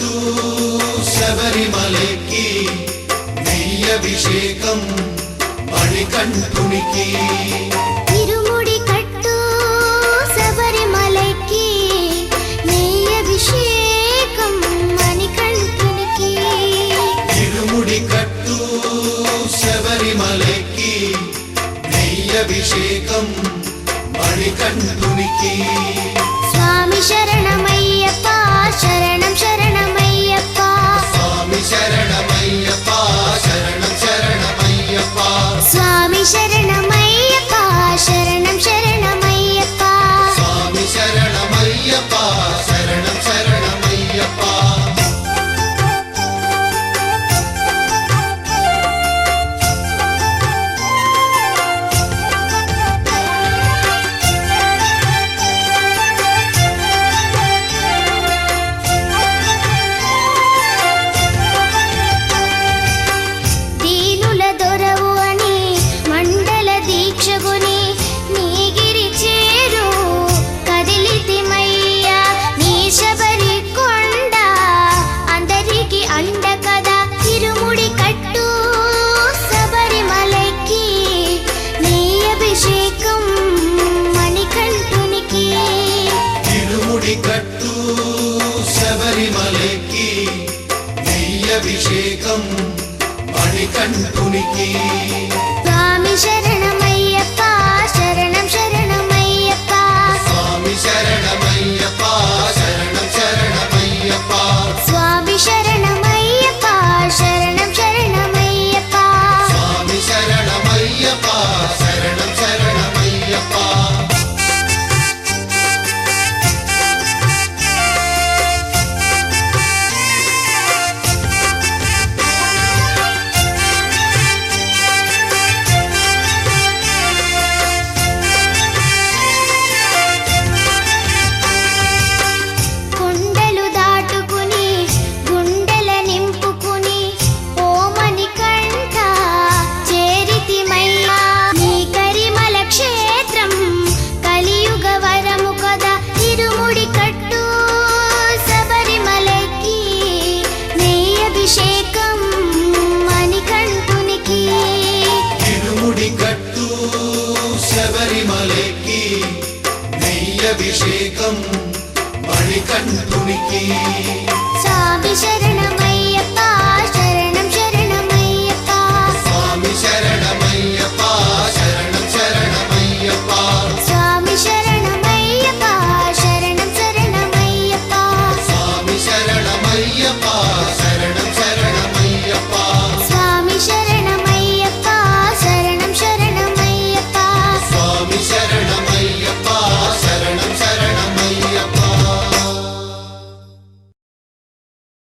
కట్టు శబరిమలకి నెయ్యభిషేకం మణికంఠునికి తిరుముడి కట్టు శబరిమలకి నెయ్యభిషేకం మణికంఠునికి తిరుముడి కట్టు శబరిమలకి నెయ్యభిషేకం మణికంఠునికి స్వామి శరణమయ్యప్ప శరణం శరణమయ్యప్ప స్వామి శరణమయ్యప్ప శరణం శరణమయ్యప్ప స్వామి శరణమయ్యప్ప శరణం శరణమయ్యప్ప స్వామి శరణమయ్యప్ప శరణం శరణమయ్యప్ప దీనుల దొరవు అని మండల దీక్షగుని నీగిరి చేరు కదిలితిమయ్యా నీ శబరి కొండ అందరికి అండ కదా తిరుముడి కట్టు శబరిమలకి నెయ్యభిషేకం మణికంఠునికి తిరుముడి కట్టు శబరిమలకి నెయ్యభిషేకం మణికంఠునికి స్వామి శరణమయ్యప్ప శరణం శరణమయ్యప్ప స్వామి శరణమయ్యప్ప శరణం శరణమయ్యప్ప స్వామి శరణమయ్యప్ప శరణం శరణమయ్యప్ప స్వామి శరణమయ్యప్ప శరణం శరణమయ్యప్ప కొండలు దాటుకుని గుండెల నింపుకుని ఓమని కంఠ చేరితిమయ్యా నీ కరిమల క్షేత్రం కలియుగ వరము కదా తిరుముడి కట్టు శబరిమలకి నెయ్యభిషేకం మణికంఠునికి తిరుముడి కట్టు శబరిమలకి నెయ్యభిషేకం మణికంఠునికి